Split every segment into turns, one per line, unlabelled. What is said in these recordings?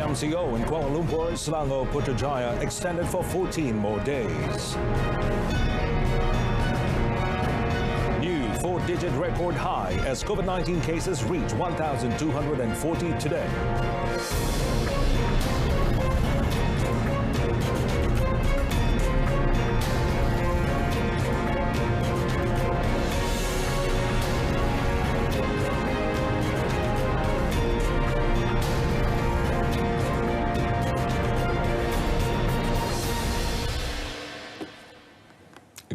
EMCO in Kuala Lumpur, Selangor, Putrajaya extended for 14 more days. New four-digit record high as COVID-19 cases reach 1,240 today.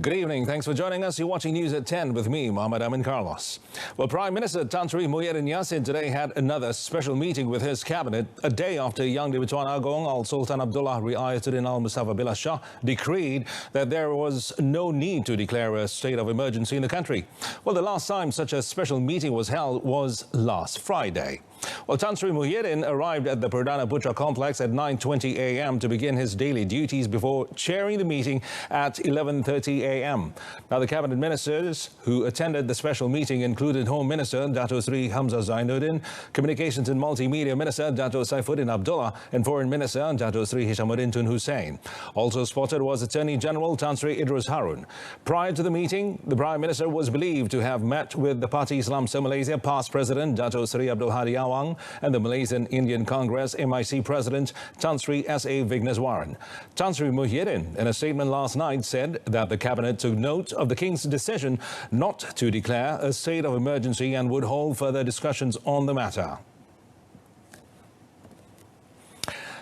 Good evening. Thanks for joining us. You're watching News at 10 with me, Muhammad Amin Carlos. Well, Prime Minister Tan Sri Muhyiddin Yassin today had another special meeting with his cabinet a day after Yang di-Pertuan Agong Al-Sultan Abdullah Riayatuddin Al-Mustafa Billah Shah decreed that there was no need to declare a state of emergency in the country. Well, the last time such a special meeting was held was last Friday. Well, Tan Sri Muhyiddin arrived at the Perdana Putra complex at 9:20 a.m. to begin his daily duties before chairing the meeting at 11:30 a.m. Now, the cabinet ministers who attended the special meeting included Home Minister Dato Sri Hamzah Zainuddin, Communications and Multimedia Minister Dato Saifuddin Abdullah, and Foreign Minister Dato Sri Hishamuddin Tun Hussein. Also spotted was Attorney General Tan Sri Idrus Harun. Prior to the meeting, the Prime Minister was believed to have met with the Parti Islam Se-Malaysia past President Dato Sri Abdul Hadi Awang and the Malaysian Indian Congress MIC President Tan Sri S.A. Vigneswaran. Tan Sri Muhyiddin, in a statement last night, said that the cabinet took note of the King's decision not to declare a state of emergency and would hold further discussions on the matter.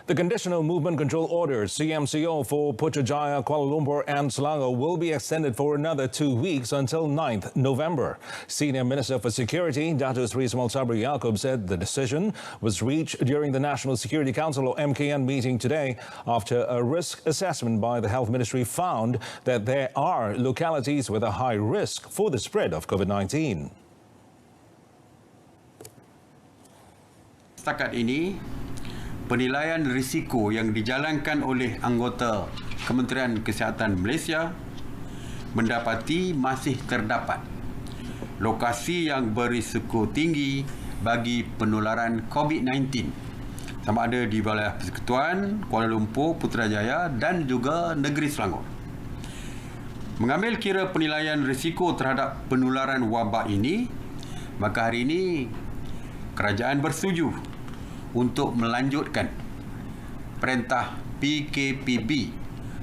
The Conditional Movement Control Order, CMCO, for Putrajaya, Kuala Lumpur and Selangor will be extended for another 2 weeks until 9th November. Senior Minister for Security, Dato Sri Ismail Sabri Yaakob, said the decision was reached during the National Security Council or MKN meeting today after a risk assessment by the Health Ministry found that there are localities with a high risk for the spread of COVID-19.
Setakat ini, penilaian risiko yang dijalankan oleh anggota Kementerian Kesihatan Malaysia mendapati masih terdapat lokasi yang berisiko tinggi bagi penularan COVID-19 sama ada di wilayah Persekutuan, Kuala Lumpur, Putrajaya dan juga negeri Selangor. Mengambil kira penilaian risiko terhadap penularan wabak ini, maka hari ini kerajaan bersetuju untuk melanjutkan perintah PKPB,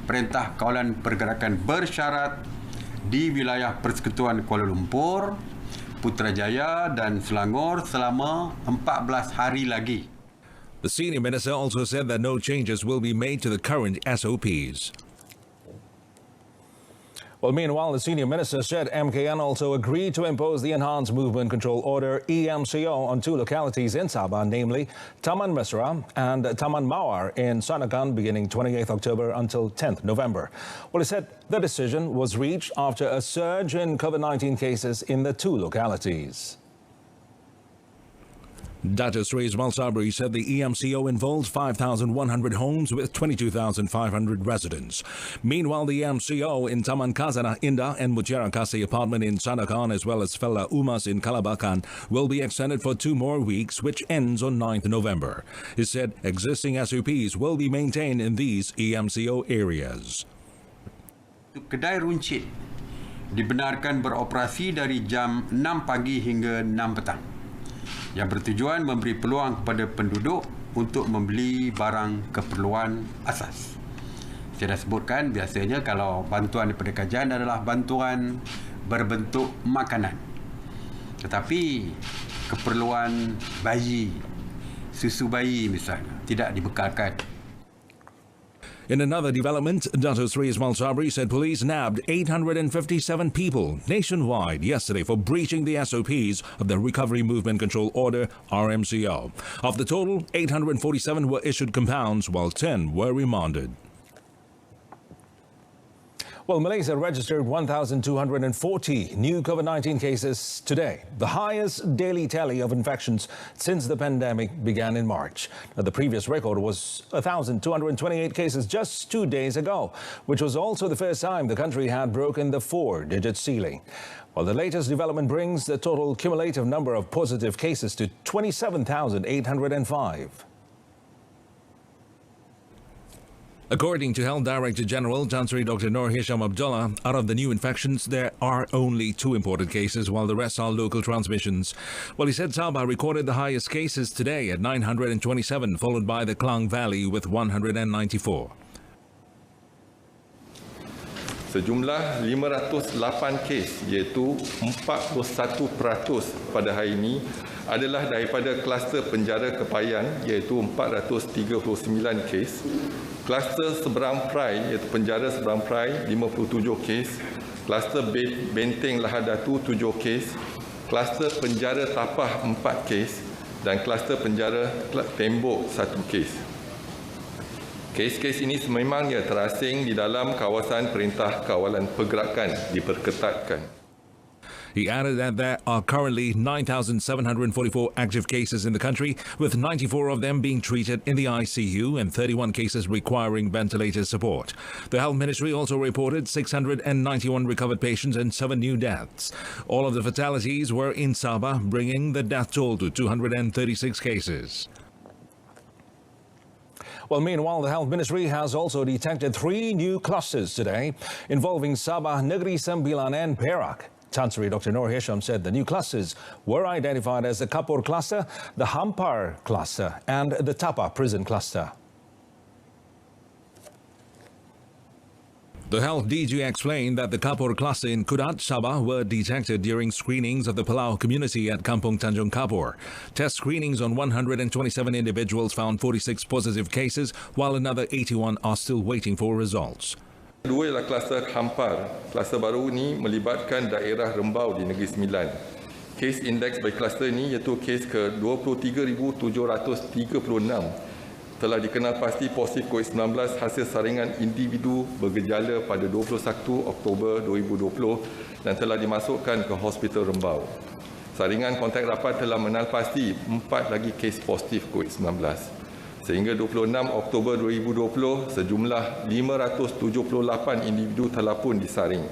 Perintah Kawalan Pergerakan Bersyarat di wilayah Persekutuan Kuala Lumpur, Putrajaya dan Selangor selama 14 hari lagi.
The senior minister also said that no changes will be made to the current SOPs. Well, meanwhile, the senior minister said MKN also agreed to impose the Enhanced Movement Control Order, EMCO, on 2 localities in Sabah, namely Taman Mesra and Taman Mawar in Sanakan, beginning 28th October until 10th November. Well, he said the decision was reached after a surge in COVID-19 cases in the 2 localities. Dato Sri Ismail Sabri said the EMCO involves 5,100 homes with 22,500 residents. Meanwhile, the EMCO in Taman Khazanah Indah and Mutiara Kasih apartment in Sanakan as well as Fella Umas in Kalabakan will be extended for 2 more weeks, which ends on 9th November. He said existing SOPs will be maintained in these EMCO areas.
Kedai runcit dibenarkan beroperasi dari jam 6 pagi hingga 6 petang. Yang bertujuan memberi peluang kepada penduduk untuk membeli barang keperluan asas. Saya dah sebutkan biasanya kalau bantuan daripada kerajaan adalah bantuan berbentuk makanan. Tetapi keperluan bayi, susu bayi misalnya, tidak dibekalkan.
In another development, Dato Sri Ismail Sabri said police nabbed 857 people nationwide yesterday for breaching the SOPs of the Recovery Movement Control Order, RMCO. Of the total, 847 were issued compounds, while 10 were remanded. Well, Malaysia registered 1,240 new COVID-19 cases today, the highest daily tally of infections since the pandemic began in March. Now, the previous record was 1,228 cases just 2 days ago, which was also the first time the country had broken the 4-digit ceiling. Well, the latest development brings the total cumulative number of positive cases to 27,805. According to Health Director General Tan Sri Dr. Noor Hisham Abdullah, out of the new infections, there are only 2 imported cases, while the rest are local transmissions. Well, he said Sabah recorded the highest cases today at 927, followed by the Klang Valley with 194.
Sejumlah 508 kes iaitu 41% pada hari ini adalah daripada kluster penjara Kepayan iaitu 439 kes, kluster Seberang Perai iaitu penjara Seberang Perai 57 kes, kluster Benteng Lahadatu 7 kes, kluster penjara Tapah 4 kes dan kluster penjara Tembok 1 kes. Kes-kes ini sememangnya terasing di dalam kawasan Perintah Kawalan Pergerakan diperketatkan.
He added that there are currently 9,744 active cases in the country, with 94 of them being treated in the ICU and 31 cases requiring ventilator support. The Health Ministry also reported 691 recovered patients and 7 new deaths. All of the fatalities were in Sabah, bringing the death toll to 236 cases. Well, meanwhile, the Health Ministry has also detected 3 new clusters today involving Sabah, Negeri Sembilan and Perak. Tan Sri Dr. Noor Hisham said the new clusters were identified as the Kapur cluster, the Hampar cluster and the Tapa prison cluster. The Health DG explained that the Kapur cluster in Kudat, Sabah were detected during screenings of the Palau community at Kampung Tanjung Kapur. Test screenings on 127 individuals found 46 positive cases, while another 81 are still waiting for results.
Kedua ialah kluster Hampar. Kluster baru ini melibatkan daerah Rembau di Negeri Sembilan. Kes indeks bagi kluster ini iaitu kes ke 23,736 telah dikenal pasti positif COVID-19 hasil saringan individu bergejala pada 21 Oktober 2020 dan telah dimasukkan ke Hospital Rembau. Saringan kontak rapat telah mengenal pasti 4 lagi kes positif COVID-19. Sehingga 26 Oktober 2020, sejumlah 578 individu telah pun disaring,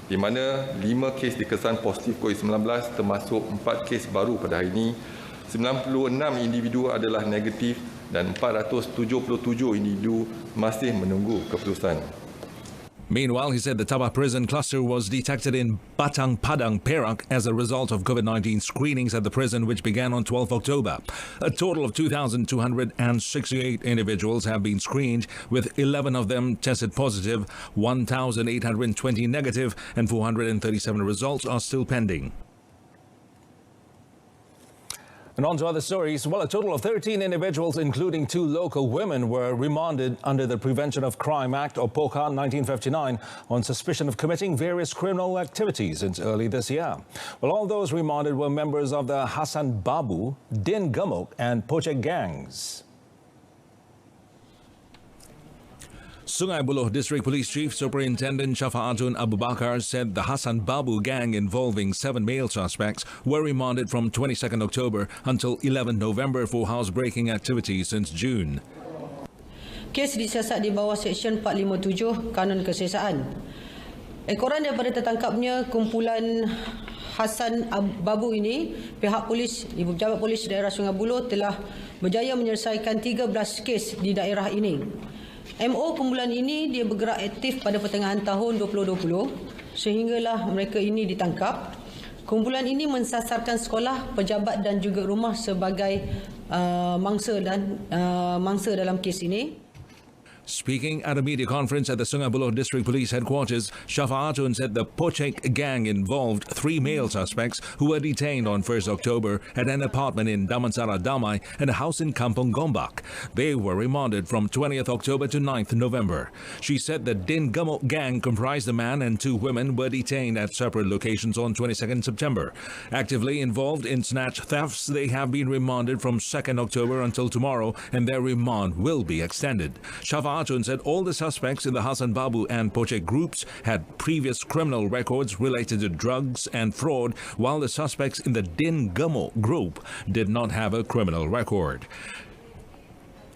di mana 5 kes dikesan positif COVID-19 termasuk 4 kes baru pada hari ini. 96 individu adalah negatif dan 477 individu masih menunggu keputusan.
Meanwhile, he said the Tapa prison cluster was detected in Batang Padang, Perak as a result of COVID-19 screenings at the prison, which began on 12 October. A total of 2,268 individuals have been screened, with 11 of them tested positive, 1,820 negative, and 437 results are still pending. And on to other stories. Well, a total of 13 individuals, including 2 local women, were remanded under the Prevention of Crime Act, or POCA 1959, on suspicion of committing various criminal activities since early this year. Well, all those remanded were members of the Hassan Babu, Din Gemuk and Pocek gangs. Sungai Buloh District Police Chief Superintendent Shafa'atun Abu Bakar said the Hassan Babu gang involving 7 male suspects were remanded from 22nd October until 11 November for housebreaking activities since June.
Kes disiasat di bawah Seksyen 457 Kanun Kesiasaan. Ekoran daripada tertangkapnya kumpulan Hassan Babu ini, pihak polis, Ibu Pejabat Polis Daerah Sungai Buloh telah berjaya menyelesaikan 13 kes di daerah ini. MO kumpulan ini dia bergerak aktif pada pertengahan tahun 2020 sehinggalah mereka ini ditangkap. Kumpulan ini mensasarkan sekolah, pejabat dan juga rumah sebagai mangsa dalam kes ini.
Speaking at a media conference at the Sungai Buloh District Police Headquarters, Shafa'atun said the Pocek gang involved 3 male suspects who were detained on 1st October at an apartment in Damansara Damai and a house in Kampung Gombak. They were remanded from 20th October to 9th November. She said the Din Gemuk gang, comprised a man and 2 women, were detained at separate locations on 22nd September. Actively involved in snatch thefts, they have been remanded from 2nd October until tomorrow, and their remand will be extended. Shafa'atun said all the suspects in the Hassan Babu and Pocek groups had previous criminal records related to drugs and fraud, while the suspects in the Din Gemuk group did not have a criminal record.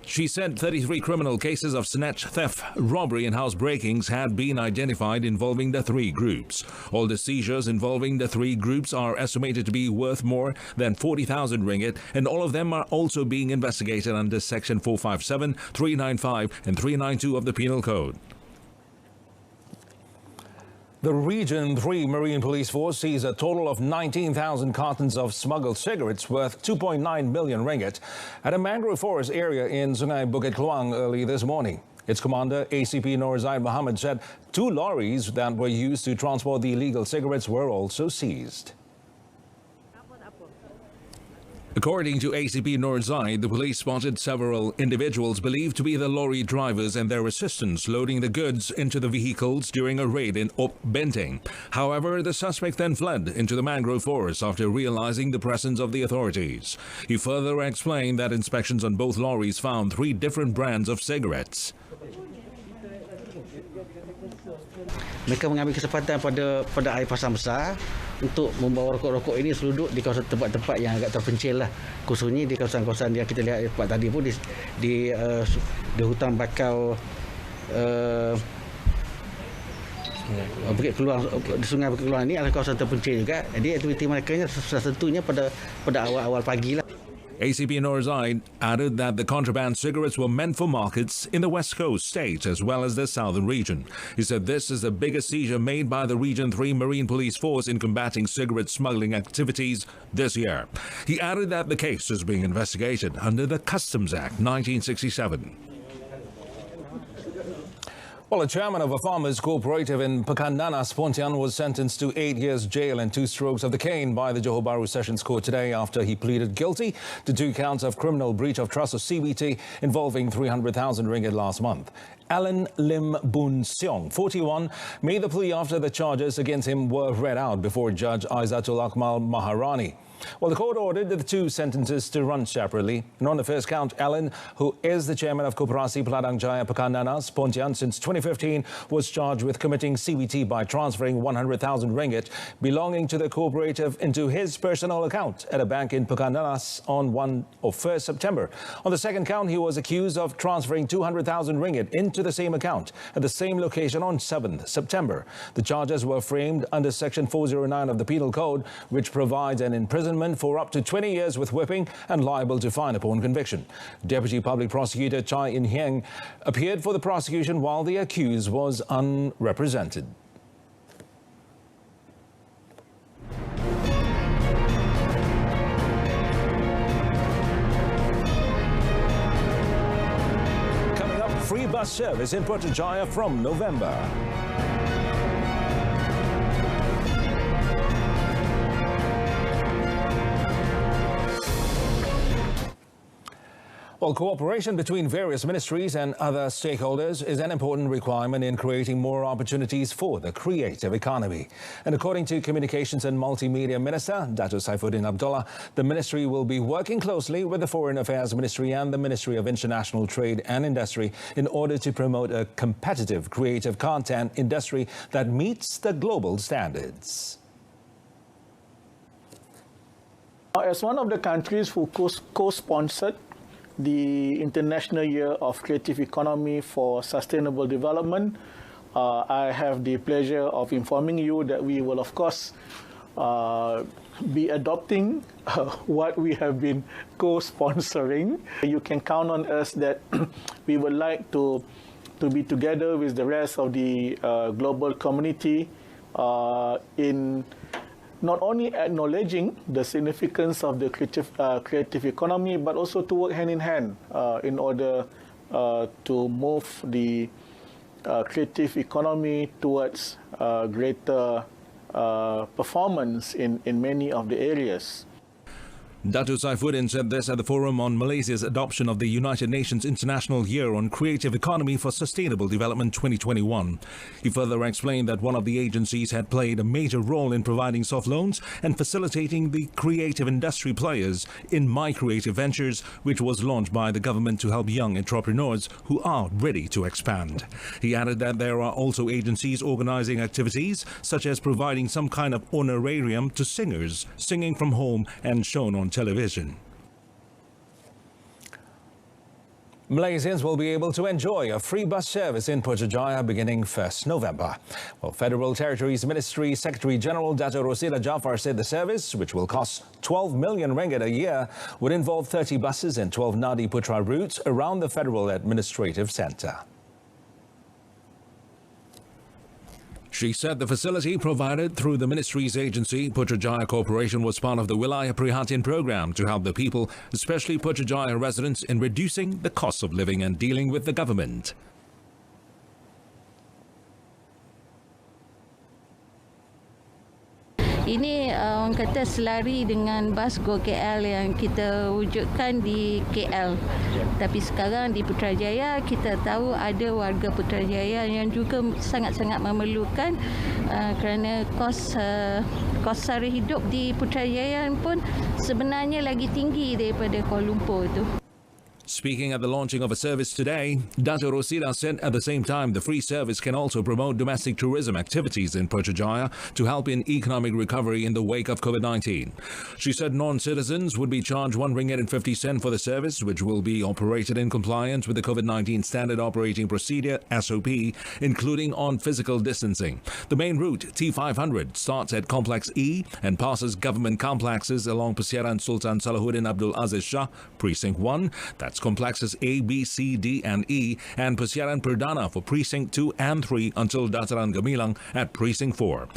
She said 33 criminal cases of snatch, theft, robbery and house breakings had been identified involving the three groups. All the seizures involving the three groups are estimated to be worth more than 40,000 ringgit, and all of them are also being investigated under Section 457, 395 and 392 of the Penal Code. The Region 3 Marine Police Force seized a total of 19,000 cartons of smuggled cigarettes worth 2.9 million ringgit at a mangrove forest area in Sungai Bukit Keluang early this morning. Its commander, ACP Nur Zaid Mohammed, said 2 lorries that were used to transport the illegal cigarettes were also seized. According to ACP Nur Zaid, the police spotted several individuals believed to be the lorry drivers and their assistants loading the goods into the vehicles during a raid in Op Benteng. However, the suspect then fled into the mangrove forest after realizing the presence of the authorities. He further explained that inspections on both lorries found 3 different brands of cigarettes.
Mereka mengambil kesempatan pada air pasang besar untuk membawa rokok-rokok ini seluduk di kawasan tempat-tempat yang agak terpencil lah. Khususnya di kawasan-kawasan yang kita lihat tempat tadi pun di hutan bakau Bukit Keluang, di Sungai Bukit Keluang ini adalah kawasan terpencil juga. Jadi aktiviti mereka tentunya pada awal-awal pagi lah.
ACP Nur Zaid added that the contraband cigarettes were meant for markets in the West Coast states as well as the southern region. He said this is the biggest seizure made by the Region 3 Marine Police Force in combating cigarette smuggling activities this year. He added that the case is being investigated under the Customs Act 1967. Well, a chairman of a farmers' cooperative in Pekan Nanas, Pontian, was sentenced to 8 years jail and 2 strokes of the cane by the Johor Bahru Sessions Court today after he pleaded guilty to 2 counts of criminal breach of trust or CBT involving 300,000 ringgit last month. Alan Lim Boon Seong, 41, made the plea after the charges against him were read out before Judge Aizatul Akmal Maharani. Well, the court ordered the 2 sentences to run separately. And on the first count, Alan, who is the chairman of Koperasi Peladang Jaya Pekan Nanas, Pontian since 2015, was charged with committing CBT by transferring 100,000 ringgit belonging to the cooperative into his personal account at a bank in Pekan Nanas on 1st September. On the second count, he was accused of transferring 200,000 ringgit into the same account at the same location on 7th September. The charges were framed under Section 409 of the Penal Code, which provides an imprisonment for up to 20 years with whipping and liable to fine upon conviction. Deputy Public Prosecutor Chai In Hieng appeared for the prosecution while the accused was unrepresented. Coming up, free bus service in Putrajaya from November. Well, cooperation between various ministries and other stakeholders is an important requirement in creating more opportunities for the creative economy. And according to Communications and Multimedia Minister Dato' Saifuddin Abdullah, the ministry will be working closely with the Foreign Affairs Ministry and the Ministry of International Trade and Industry in order to promote a competitive creative content industry that meets the global standards.
As one of the countries who co-sponsored the International Year of Creative Economy for Sustainable Development, I have the pleasure of informing you that we will, of course, be adopting what we have been co-sponsoring. You can count on us that we would like to be together with the rest of the global community in not only acknowledging the significance of the creative economy, but also to work hand in hand in order to move the creative economy towards greater performance in many of the areas.
Dato' Saifuddin said this at the forum on Malaysia's adoption of the United Nations International Year on Creative Economy for Sustainable Development 2021. He further explained that one of the agencies had played a major role in providing soft loans and facilitating the creative industry players in My Creative Ventures, which was launched by the government to help young entrepreneurs who are ready to expand. He added that there are also agencies organizing activities such as providing some kind of honorarium to singers singing from home and shown on television. Malaysians will be able to enjoy a free bus service in Putrajaya beginning 1st November. Well, Federal Territories Ministry Secretary General Dato' Rosida Jaafar said the service, which will cost 12 million ringgit a year, would involve 30 buses and 12 Nadi Putra routes around the Federal Administrative Centre. She said the facility provided through the ministry's agency, Putrajaya Corporation, was part of the Wilayah Prihatin program to help the people, especially Putrajaya residents, in reducing the cost of living and dealing with the government.
Ini orang kata selari dengan bas Go KL yang kita wujudkan di KL. Tapi sekarang di Putrajaya kita tahu ada warga Putrajaya yang juga sangat-sangat memerlukan kerana kos sara hidup di Putrajaya pun sebenarnya lagi tinggi daripada Kuala Lumpur tu.
Speaking at the launching of a service today, Dato' Rosida said at the same time the free service can also promote domestic tourism activities in Putrajaya to help in economic recovery in the wake of COVID-19. She said non-citizens would be charged RM1.50 for the service, which will be operated in compliance with the COVID-19 Standard Operating Procedure (SOP), including on physical distancing. The main route, T500, starts at Complex E and passes government complexes along Persiaran Sultan Salahuddin Abdul Aziz Shah, Precinct 1. That's complexes A, B, C, D and E, and Persiaran Perdana for Precinct 2 and 3 until Dataran Gemilang at Precinct 4.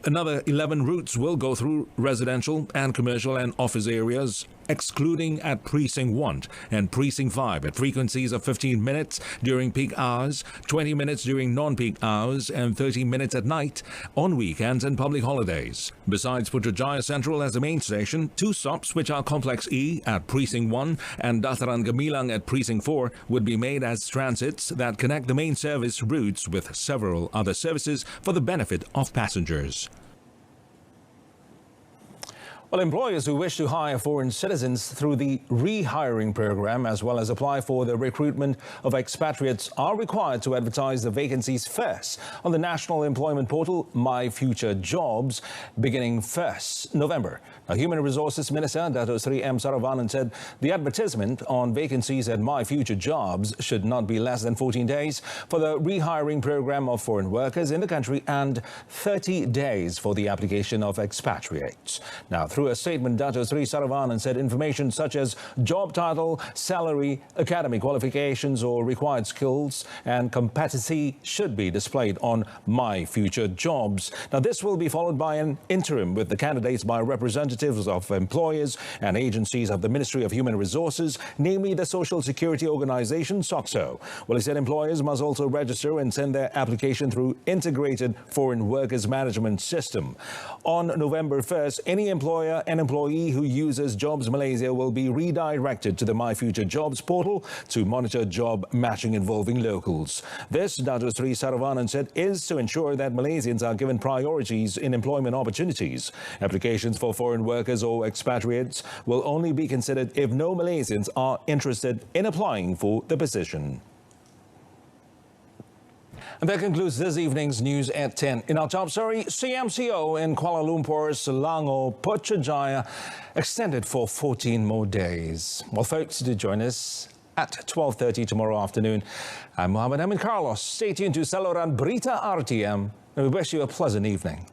Another 11 routes will go through residential and commercial and office areas, excluding at Precinct 1 and Precinct 5 at frequencies of 15 minutes during peak hours, 20 minutes during non-peak hours, and 30 minutes at night on weekends and public holidays. Besides Putrajaya Central as the main station, 2 stops, which are Complex E at Precinct 1 and Dataran Gemilang at Precinct 4, would be made as transits that connect the main service routes with several other services for the benefit of passengers. Well, employers who wish to hire foreign citizens through the rehiring program, as well as apply for the recruitment of expatriates, are required to advertise the vacancies first on the national employment portal My Future Jobs beginning 1st November. Now, Human Resources Minister Dato' Sri M. Saravanan said the advertisement on vacancies at My Future Jobs should not be less than 14 days for the rehiring program of foreign workers in the country and 30 days for the application of expatriates. Now, through a statement, Dato' Sri Saravanan said information such as job title, salary, academic qualifications or required skills and competency should be displayed on My Future Jobs. Now, this will be followed by an interim with the candidates by representatives of employers and agencies of the Ministry of Human Resources, namely the Social Security Organisation, SOCSO. Well, he said employers must also register and send their application through Integrated Foreign Workers Management System. On November 1st, any employer and employee who uses Jobs Malaysia will be redirected to the My Future Jobs portal to monitor job matching involving locals. This, Dato' Sri Saravanan said, is to ensure that Malaysians are given priorities in employment opportunities. Applications for foreign workers or expatriates will only be considered if no Malaysians are interested in applying for the position. And that concludes this evening's news at 10. In our top story, CMCO in Kuala Lumpur, Selangor, Putrajaya extended for 14 more days. Well, folks, do join us at 12:30 tomorrow afternoon. I'm Muhammad Amin Carlos. Stay tuned to Saluran Berita RTM, and we wish you a pleasant evening.